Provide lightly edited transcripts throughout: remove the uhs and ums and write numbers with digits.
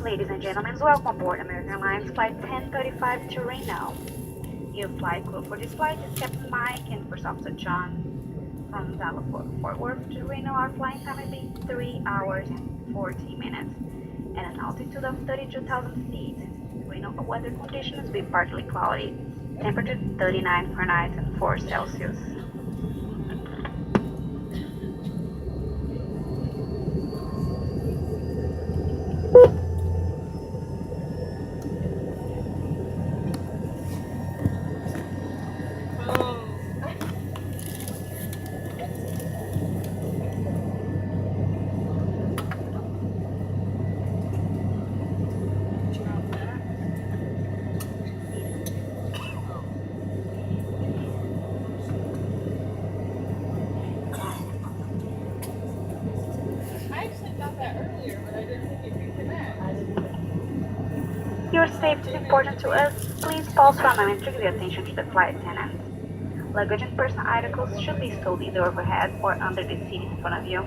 Ladies and gentlemen, welcome aboard American Airlines Flight 1035 to Reno. Your flight crew for this flight is Captain Mike and First Officer John. From Dallas Fort Worth to Reno, our flying time will be 3 hours and 40 minutes at an altitude of 32,000 feet. Reno weather conditions will be partly cloudy, temperature 39 Fahrenheit and 4 Celsius. I actually got that earlier, but I didn't think it could connect. Your safety is important to us. Please pause for a moment to give your attention to the flight attendant. Luggage and personal articles should be stowed either overhead or under the seat in front of you.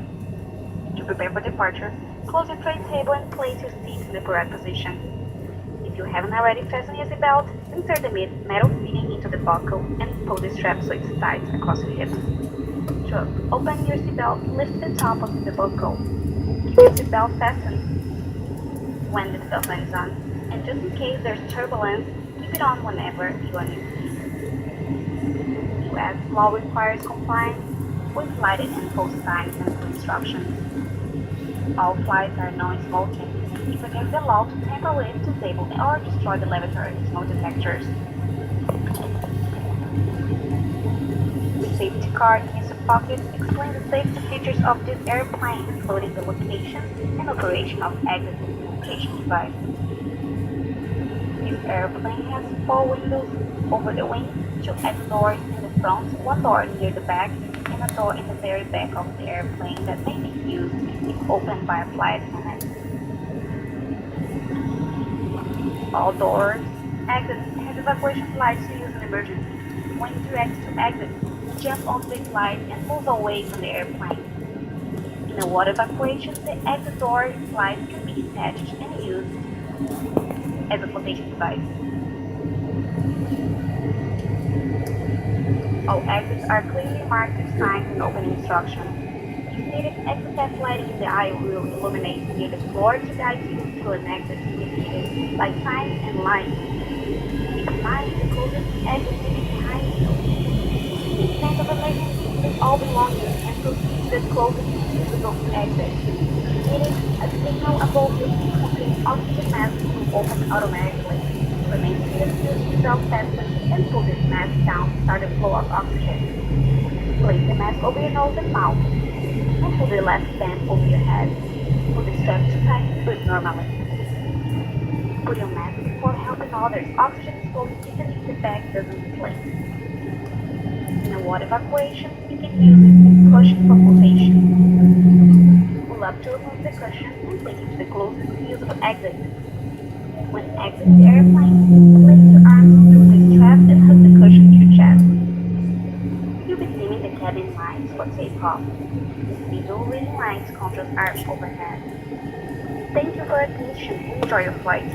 To prepare for departure, close your tray table and place your seat in the correct position. If you haven't already fastened your seatbelt, insert the metal fitting into the buckle and pull the strap so it's tight across your hips. To open your seatbelt, lift the top of the buckle. Keep your seatbelt fastened when the seatbelt sign is on, and just in case there's turbulence, keep it on whenever you are in your seat. U.S. law requires compliance with flight and post signs and instructions. All flights are non-smoking. It's against the law to tamper with, disable, or destroy the lavatory smoke detectors. The safety card in your pocket explains the safety features of this airplane, including the location and operation of exit communication device. This airplane has 4 windows over the wing, 2 exit doors in the front, 1 door near the back, and a door in the very back of the airplane that may be used if opened by a flight attendant. All doors, exits, have evacuation lights to use in emergency. When you direct to exit, jump off the slide and move away from the airplane. In a water evacuation, the exit door slide can be detached and used as a flotation device. All exits are clearly marked with signs and opening instructions. If needed, exit path lighting in the aisle will illuminate near the floor to guide you through an exit indicated by signs and lights. Keep in mind the closest exit will be behind you. In the event of emergency, leave all belongings and proceed to the closest visible exit. If needed, a signal above you contains oxygen mask will open automatically. Remain seated until your seatbelt fastened and pull this mask down to start the flow of oxygen. Place the mask over your nose and mouth, and pull the left band over your head. Pull the strap to tight, breathe normally. Put your mask before helping others. Oxygen is flowing even if the bag doesn't inflate. In a water evacuation, you can use the cushion for flotation. Pull up to remove the cushion and take it to the closest usable exit. When exiting the airplane, place your arms through the strap and hug the cushion to your chest. You'll be dimming the cabin lights for takeoff. The visual reading lights controls are overhead. Thank you for your attention and enjoy your flight.